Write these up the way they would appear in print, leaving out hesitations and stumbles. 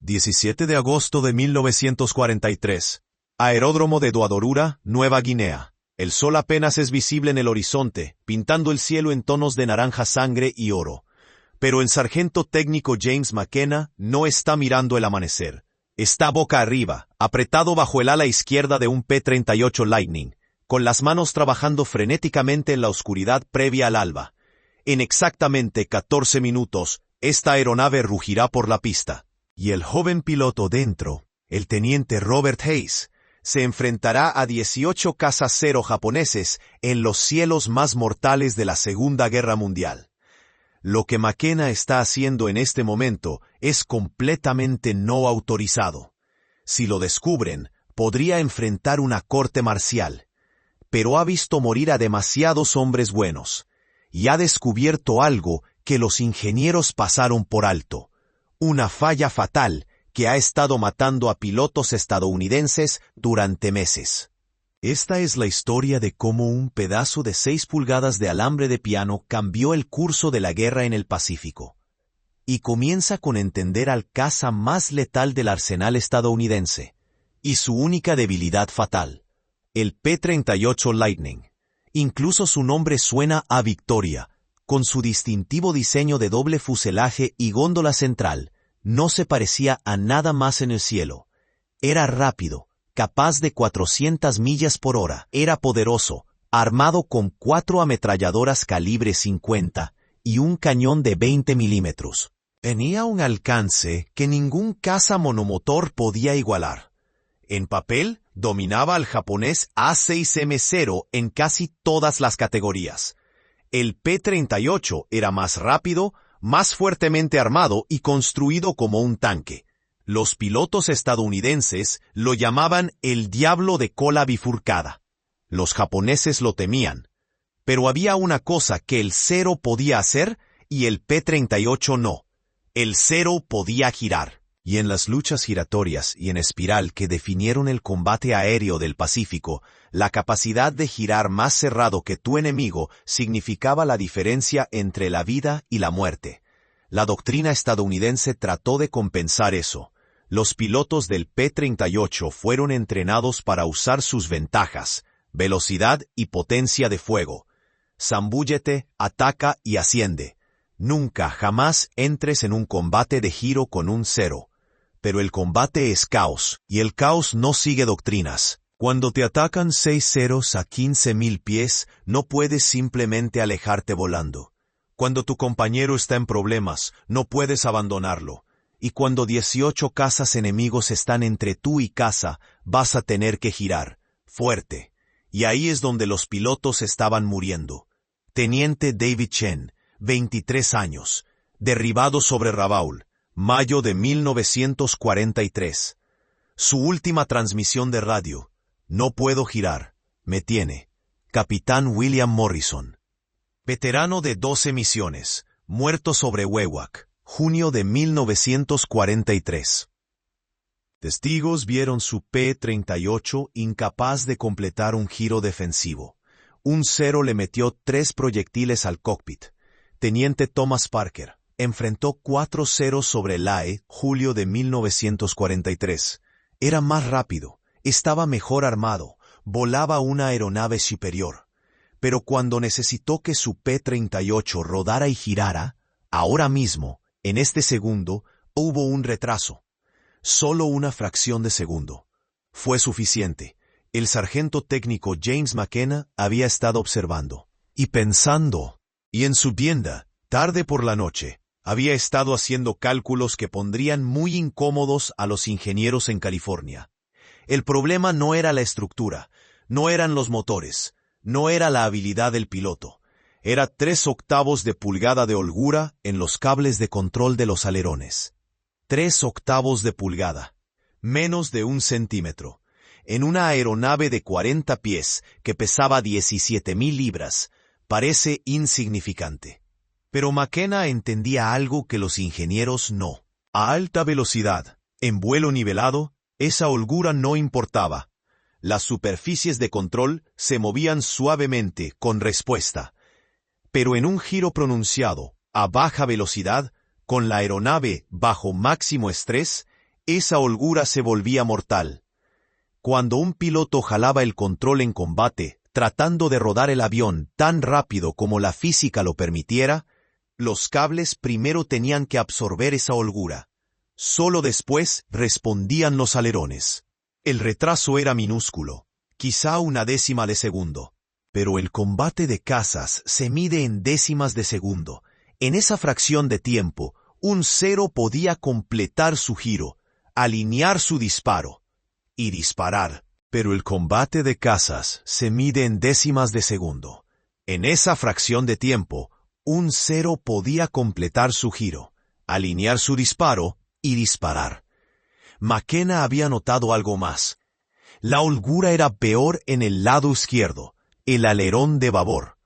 17 de agosto de 1943. Aeródromo de Doadorura, Nueva Guinea. El sol apenas es visible en el horizonte, pintando el cielo en tonos de naranja sangre y oro. Pero el sargento técnico James McKenna no está mirando el amanecer. Está boca arriba, apretado bajo el ala izquierda de un P-38 Lightning, con las manos trabajando frenéticamente en la oscuridad previa al alba. En exactamente 14 minutos, esta aeronave rugirá por la pista. Y el joven piloto dentro, el teniente Robert Hayes, se enfrentará a 18 cazas cero japoneses en los cielos más mortales de la Segunda Guerra Mundial. Lo que McKenna está haciendo en este momento es completamente no autorizado. Si lo descubren, podría enfrentar una corte marcial. Pero ha visto morir a demasiados hombres buenos, y ha descubierto algo que los ingenieros pasaron por alto. Una falla fatal que ha estado matando a pilotos estadounidenses durante meses. Esta es la historia de cómo un pedazo de 6 pulgadas de alambre de piano cambió el curso de la guerra en el Pacífico. Y comienza con entender al caza más letal del arsenal estadounidense, y su única debilidad fatal, el P-38 Lightning. Incluso su nombre suena a victoria. Con su distintivo diseño de doble fuselaje y góndola central, no se parecía a nada más en el cielo. Era rápido, capaz de 400 millas por hora. Era poderoso, armado con 4 ametralladoras calibre 50 y un cañón de 20 milímetros. Tenía un alcance que ningún caza monomotor podía igualar. En papel, dominaba al japonés A6M0 en casi todas las categorías. El P-38 era más rápido, más fuertemente armado y construido como un tanque. Los pilotos estadounidenses lo llamaban el diablo de cola bifurcada. Los japoneses lo temían. Pero había una cosa que el Cero podía hacer y el P-38 no. El Cero podía girar. Y en las luchas giratorias y en espiral que definieron el combate aéreo del Pacífico, la capacidad de girar más cerrado que tu enemigo significaba la diferencia entre la vida y la muerte. La doctrina estadounidense trató de compensar eso. Los pilotos del P-38 fueron entrenados para usar sus ventajas, velocidad y potencia de fuego. Zambúllete, ataca y asciende. Nunca, jamás entres en un combate de giro con un Cero. Pero el combate es caos, y el caos no sigue doctrinas. Cuando te atacan 6 ceros a 15.000 pies, no puedes simplemente alejarte volando. Cuando tu compañero está en problemas, no puedes abandonarlo. Y cuando 18 cazas enemigos están entre tú y caza, vas a tener que girar, fuerte. Y ahí es donde los pilotos estaban muriendo. Teniente David Chen, 23 años, derribado sobre Rabaul. Mayo de 1943. Su última transmisión de radio. No puedo girar. Me tiene. Capitán William Morrison. Veterano de 12 misiones. Muerto sobre Wewak. Junio de 1943. Testigos vieron su P-38 incapaz de completar un giro defensivo. Un Cero le metió 3 proyectiles al cockpit. Teniente Thomas Parker enfrentó 4 ceros sobre Lae, julio de 1943. Era más rápido, estaba mejor armado, volaba una aeronave superior. Pero cuando necesitó que su P-38 rodara y girara, ahora mismo, en este segundo, hubo un retraso. Solo una fracción de segundo. Fue suficiente. El sargento técnico James McKenna había estado observando y pensando, y en su tienda, tarde por la noche, había estado haciendo cálculos que pondrían muy incómodos a los ingenieros en California. El problema no era la estructura, no eran los motores, no era la habilidad del piloto. Era 3/8 de pulgada de holgura en los cables de control de los alerones. 3/8 de pulgada, menos de 1 centímetro. En una aeronave de 40 pies que pesaba 17.000 libras, parece insignificante. Pero McKenna entendía algo que los ingenieros no. A alta velocidad, en vuelo nivelado, esa holgura no importaba. Las superficies de control se movían suavemente con respuesta. Pero en un giro pronunciado, a baja velocidad, con la aeronave bajo máximo estrés, esa holgura se volvía mortal. Cuando un piloto jalaba el control en combate, tratando de rodar el avión tan rápido como la física lo permitiera, los cables primero tenían que absorber esa holgura. Solo después respondían los alerones. El retraso era minúsculo, quizá una décima de segundo. Pero el combate de cazas se mide en décimas de segundo. En esa fracción de tiempo, un cero podía completar su giro, alinear su disparo y disparar. Pero el combate de cazas se mide en décimas de segundo. En esa fracción de tiempo, un cero podía completar su giro, alinear su disparo y disparar. McKenna había notado algo más. La holgura era peor en el lado izquierdo, el alerón de babor.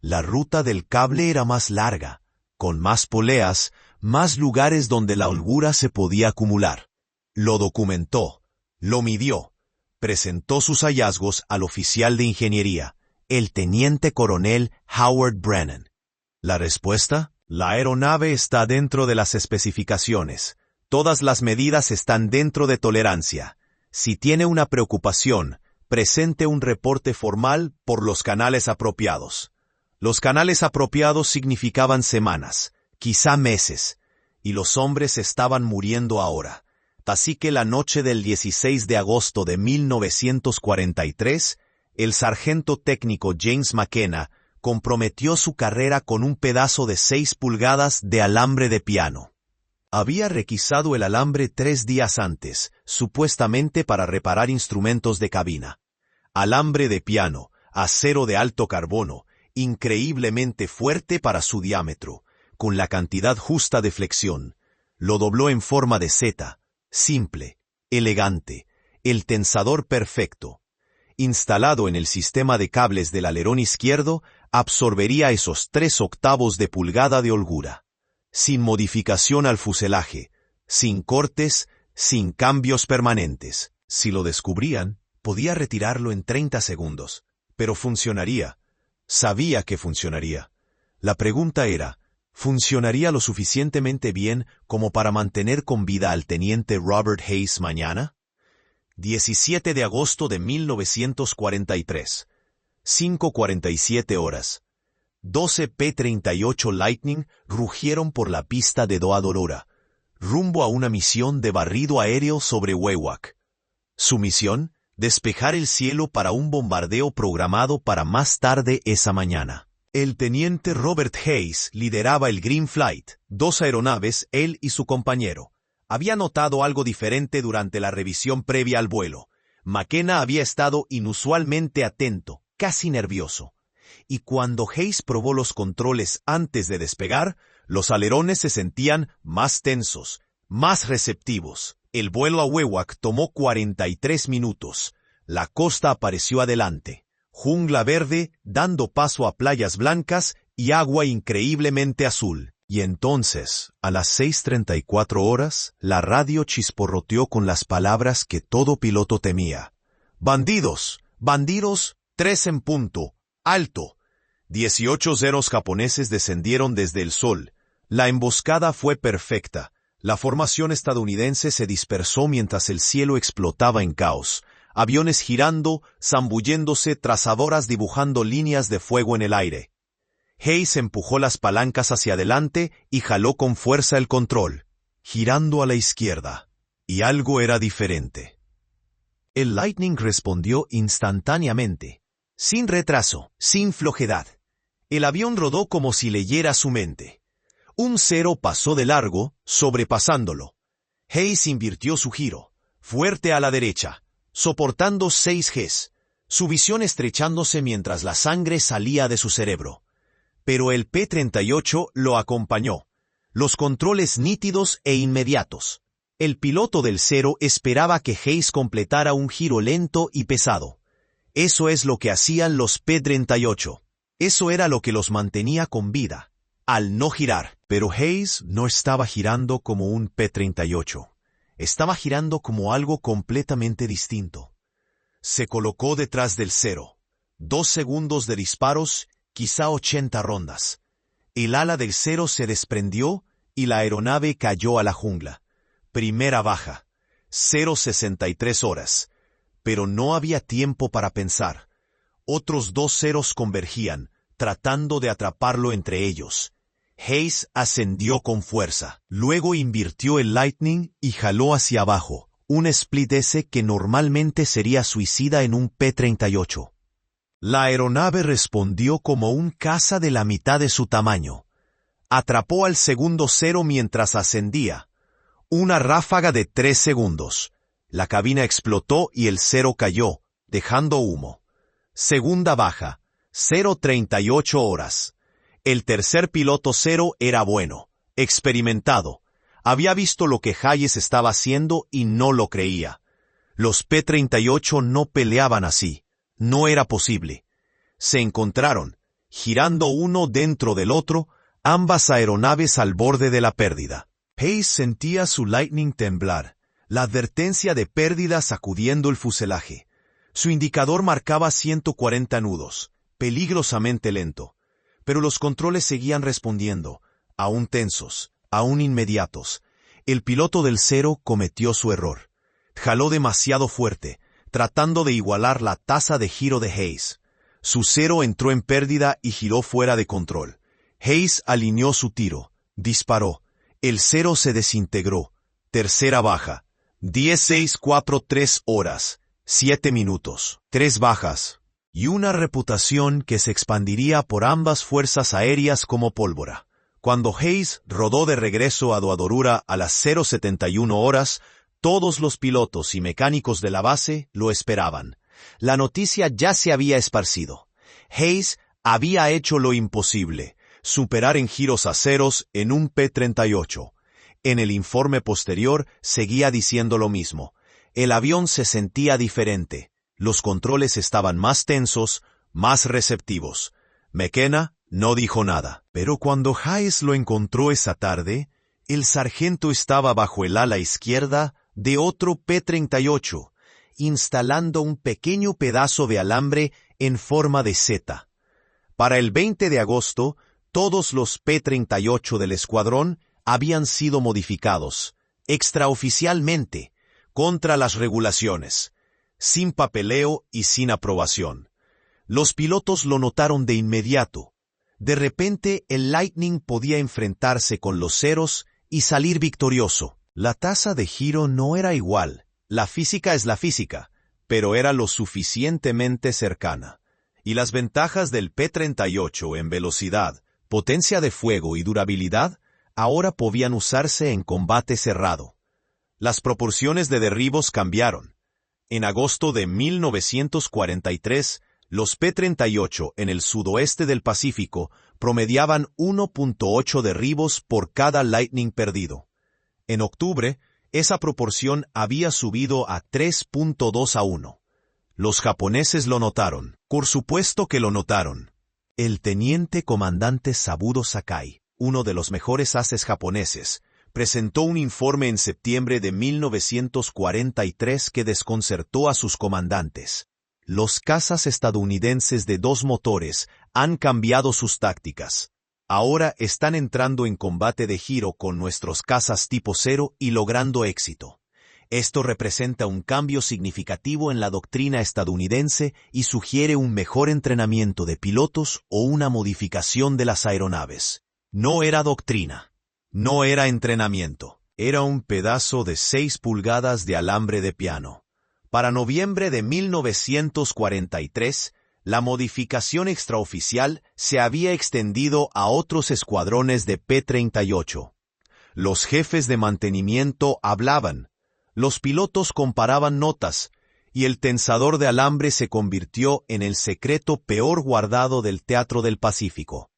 La ruta del cable era más larga, con más poleas, más lugares donde la holgura se podía acumular. Lo documentó, lo midió, presentó sus hallazgos al oficial de ingeniería, el teniente coronel Howard Brennan. La respuesta: la aeronave está dentro de las especificaciones. Todas las medidas están dentro de tolerancia. Si tiene una preocupación, presente un reporte formal por los canales apropiados. Los canales apropiados significaban semanas, quizá meses, y los hombres estaban muriendo ahora. Así que la noche del 16 de agosto de 1943, el sargento técnico James McKenna comprometió su carrera con un pedazo de 6 pulgadas de alambre de piano. Había requisado el alambre 3 días antes, supuestamente para reparar instrumentos de cabina. Alambre de piano, acero de alto carbono, increíblemente fuerte para su diámetro, con la cantidad justa de flexión. Lo dobló en forma de Z, simple, elegante, el tensador perfecto. Instalado en el sistema de cables del alerón izquierdo, absorbería esos 3/8 de pulgada de holgura. Sin modificación al fuselaje, sin cortes, sin cambios permanentes. Si lo descubrían, podía retirarlo en 30 segundos. Pero funcionaría. Sabía que funcionaría. La pregunta era, ¿funcionaría lo suficientemente bien como para mantener con vida al teniente Robert Hayes mañana? 17 de agosto de 1943. 5:47 horas. 12 P-38 Lightning rugieron por la pista de Doadorora, rumbo a una misión de barrido aéreo sobre Wewak. Su misión: despejar el cielo para un bombardeo programado para más tarde esa mañana. El teniente Robert Hayes lideraba el Green Flight, 2 aeronaves, él y su compañero. Había notado algo diferente durante la revisión previa al vuelo. McKenna había estado inusualmente atento, casi nervioso. Y cuando Hayes probó los controles antes de despegar, los alerones se sentían más tensos, más receptivos. El vuelo a Wewak tomó 43 minutos. La costa apareció adelante. Jungla verde, dando paso a playas blancas y agua increíblemente azul. Y entonces, a las 6:34 horas, la radio chisporroteó con las palabras que todo piloto temía. ¡Bandidos! ¡Bandidos! 3 en punto. ¡Alto! 18 zeros japoneses descendieron desde el sol. La emboscada fue perfecta. La formación estadounidense se dispersó mientras el cielo explotaba en caos. Aviones girando, zambulléndose, trazadoras dibujando líneas de fuego en el aire. Hayes empujó las palancas hacia adelante y jaló con fuerza el control, girando a la izquierda. Y algo era diferente. El Lightning respondió instantáneamente, sin retraso, sin flojedad. El avión rodó como si leyera su mente. Un cero pasó de largo, sobrepasándolo. Hayes invirtió su giro, fuerte a la derecha, soportando 6 Gs, su visión estrechándose mientras la sangre salía de su cerebro. Pero el P-38 lo acompañó. Los controles nítidos e inmediatos. El piloto del cero esperaba que Hayes completara un giro lento y pesado. Eso es lo que hacían los P-38. Eso era lo que los mantenía con vida, al no girar. Pero Hayes no estaba girando como un P-38. Estaba girando como algo completamente distinto. Se colocó detrás del cero. 2 segundos de disparos, quizá 80 rondas. El ala del cero se desprendió y la aeronave cayó a la jungla. Primera baja. 0:63 horas. Pero no había tiempo para pensar. Otros dos ceros convergían, tratando de atraparlo entre ellos. Hayes ascendió con fuerza. Luego invirtió el Lightning y jaló hacia abajo, un split S que normalmente sería suicida en un P-38. La aeronave respondió como un caza de la mitad de su tamaño. Atrapó al segundo cero mientras ascendía. Una ráfaga de 3 segundos. La cabina explotó y el cero cayó, dejando humo. Segunda baja, 0:38 horas. El tercer piloto cero era bueno, experimentado. Había visto lo que Hayes estaba haciendo y no lo creía. Los P-38 no peleaban así. No era posible. Se encontraron, girando uno dentro del otro, ambas aeronaves al borde de la pérdida. Hayes sentía su Lightning temblar, la advertencia de pérdida sacudiendo el fuselaje. Su indicador marcaba 140 nudos, peligrosamente lento. Pero los controles seguían respondiendo, aún tensos, aún inmediatos. El piloto del cero cometió su error. Jaló demasiado fuerte, tratando de igualar la tasa de giro de Hayes. Su cero entró en pérdida y giró fuera de control. Hayes alineó su tiro, disparó. El cero se desintegró. Tercera baja. 16:43 horas, 7 minutos, 3 bajas. Y una reputación que se expandiría por ambas fuerzas aéreas como pólvora. Cuando Hayes rodó de regreso a Doadorura a las 0:71 horas, todos los pilotos y mecánicos de la base lo esperaban. La noticia ya se había esparcido. Hayes había hecho lo imposible, superar en giros a ceros en un P-38. En el informe posterior seguía diciendo lo mismo. El avión se sentía diferente. Los controles estaban más tensos, más receptivos. McKenna no dijo nada. Pero cuando Hayes lo encontró esa tarde, el sargento estaba bajo el ala izquierda de otro P-38, instalando un pequeño pedazo de alambre en forma de Z. Para el 20 de agosto, todos los P-38 del escuadrón habían sido modificados, extraoficialmente, contra las regulaciones, sin papeleo y sin aprobación. Los pilotos lo notaron de inmediato. De repente, el Lightning podía enfrentarse con los ceros y salir victorioso. La tasa de giro no era igual. La física es la física, pero era lo suficientemente cercana. Y las ventajas del P-38 en velocidad, potencia de fuego y durabilidad ahora podían usarse en combate cerrado. Las proporciones de derribos cambiaron. En agosto de 1943, los P-38 en el sudoeste del Pacífico promediaban 1.8 derribos por cada Lightning perdido. En octubre, esa proporción había subido a 3.2 a 1. Los japoneses lo notaron. Por supuesto que lo notaron. El teniente comandante Sabudo Sakai, uno de los mejores ases japoneses, presentó un informe en septiembre de 1943 que desconcertó a sus comandantes. Los cazas estadounidenses de 2 motores han cambiado sus tácticas. Ahora están entrando en combate de giro con nuestros cazas tipo 0 y logrando éxito. Esto representa un cambio significativo en la doctrina estadounidense y sugiere un mejor entrenamiento de pilotos o una modificación de las aeronaves. No era doctrina. No era entrenamiento. Era un pedazo de 6 pulgadas de alambre de piano. Para noviembre de 1943, la modificación extraoficial se había extendido a otros escuadrones de P-38. Los jefes de mantenimiento hablaban, los pilotos comparaban notas, y el tensador de alambre se convirtió en el secreto peor guardado del Teatro del Pacífico.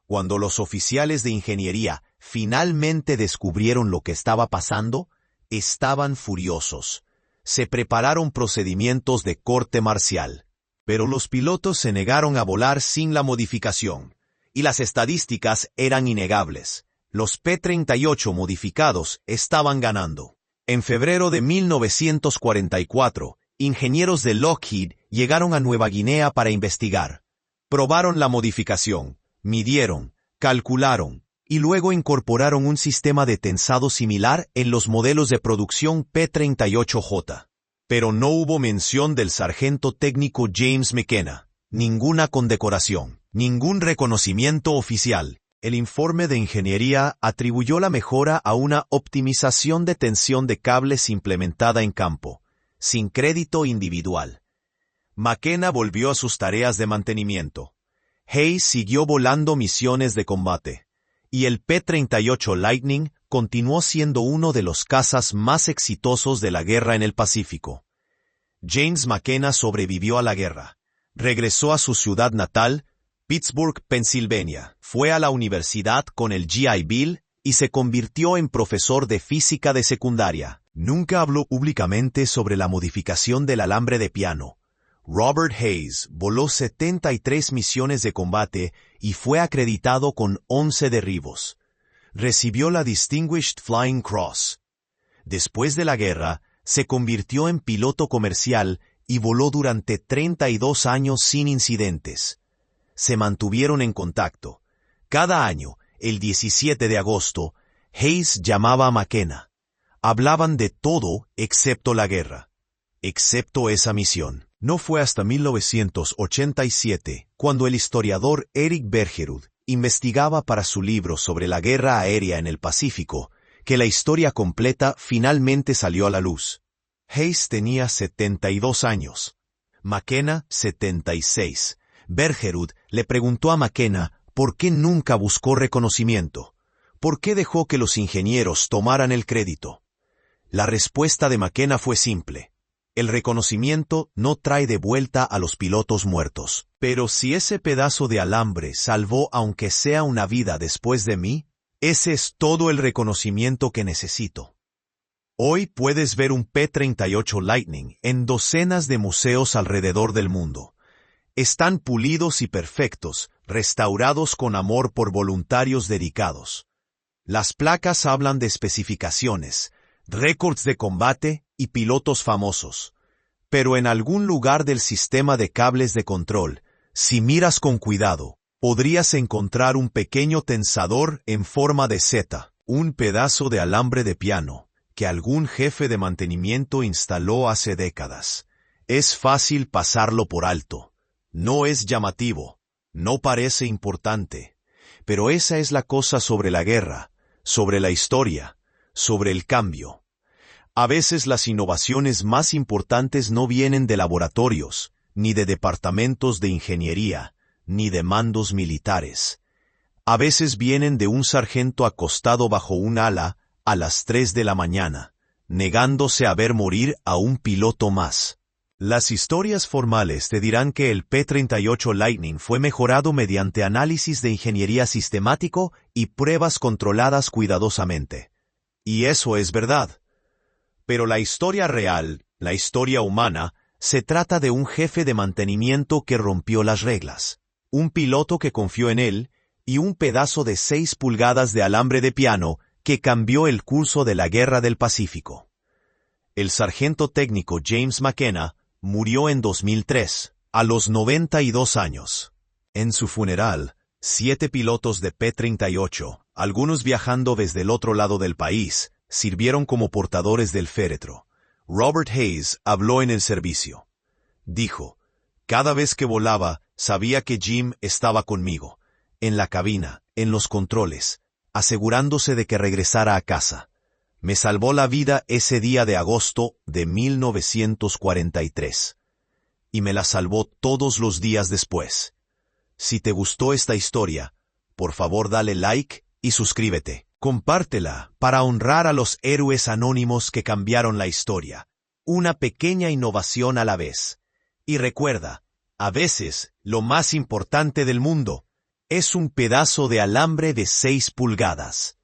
Cuando los oficiales de ingeniería finalmente descubrieron lo que estaba pasando, estaban furiosos. Se prepararon procedimientos de corte marcial. Pero los pilotos se negaron a volar sin la modificación, y las estadísticas eran innegables. Los P-38 modificados estaban ganando. En febrero de 1944, ingenieros de Lockheed llegaron a Nueva Guinea para investigar. Probaron la modificación, midieron, calcularon, y luego incorporaron un sistema de tensado similar en los modelos de producción P-38J. Pero no hubo mención del sargento técnico James McKenna, ninguna condecoración, ningún reconocimiento oficial. El informe de ingeniería atribuyó la mejora a una optimización de tensión de cables implementada en campo, sin crédito individual. McKenna volvió a sus tareas de mantenimiento. Hayes siguió volando misiones de combate, y el P-38 Lightning continuó siendo uno de los cazas más exitosos de la guerra en el Pacífico. James McKenna sobrevivió a la guerra. Regresó a su ciudad natal, Pittsburgh, Pensilvania. Fue a la universidad con el GI Bill y se convirtió en profesor de física de secundaria. Nunca habló públicamente sobre la modificación del alambre de piano. Robert Hayes voló 73 misiones de combate y fue acreditado con 11 derribos. Recibió la Distinguished Flying Cross. Después de la guerra, se convirtió en piloto comercial y voló durante 32 años sin incidentes. Se mantuvieron en contacto. Cada año, el 17 de agosto, Hayes llamaba a McKenna. Hablaban de todo excepto la guerra. Excepto esa misión. No fue hasta 1987, cuando el historiador Eric Bergerud investigaba para su libro sobre la guerra aérea en el Pacífico, que la historia completa finalmente salió a la luz. Hayes tenía 72 años. McKenna, 76. Bergerud le preguntó a McKenna por qué nunca buscó reconocimiento. ¿Por qué dejó que los ingenieros tomaran el crédito? La respuesta de McKenna fue simple. El reconocimiento no trae de vuelta a los pilotos muertos. Pero si ese pedazo de alambre salvó aunque sea una vida después de mí, ese es todo el reconocimiento que necesito. Hoy puedes ver un P-38 Lightning en docenas de museos alrededor del mundo. Están pulidos y perfectos, restaurados con amor por voluntarios dedicados. Las placas hablan de especificaciones, récords de combate y pilotos famosos. Pero en algún lugar del sistema de cables de control, si miras con cuidado, podrías encontrar un pequeño tensador en forma de Z, un pedazo de alambre de piano, que algún jefe de mantenimiento instaló hace décadas. Es fácil pasarlo por alto. No es llamativo, no parece importante, pero esa es la cosa sobre la guerra, sobre la historia, sobre el cambio. A veces las innovaciones más importantes no vienen de laboratorios, ni de departamentos de ingeniería, ni de mandos militares. A veces vienen de un sargento acostado bajo un ala a las 3 de la mañana, negándose a ver morir a un piloto más. Las historias formales te dirán que el P-38 Lightning fue mejorado mediante análisis de ingeniería sistemático y pruebas controladas cuidadosamente. Y eso es verdad. Pero la historia real, la historia humana, se trata de un jefe de mantenimiento que rompió las reglas, un piloto que confió en él y un pedazo de 6 pulgadas de alambre de piano que cambió el curso de la Guerra del Pacífico. El sargento técnico James McKenna murió en 2003, a los 92 años. En su funeral, 7 pilotos de P-38, algunos viajando desde el otro lado del país, sirvieron como portadores del féretro. Robert Hayes habló en el servicio. Dijo, cada vez que volaba, sabía que Jim estaba conmigo, en la cabina, en los controles, asegurándose de que regresara a casa. Me salvó la vida ese día de agosto de 1943. Y me la salvó todos los días después. Si te gustó esta historia, por favor dale like y suscríbete. Compártela para honrar a los héroes anónimos que cambiaron la historia. Una pequeña innovación a la vez. Y recuerda, a veces, lo más importante del mundo es un pedazo de alambre de 6 pulgadas.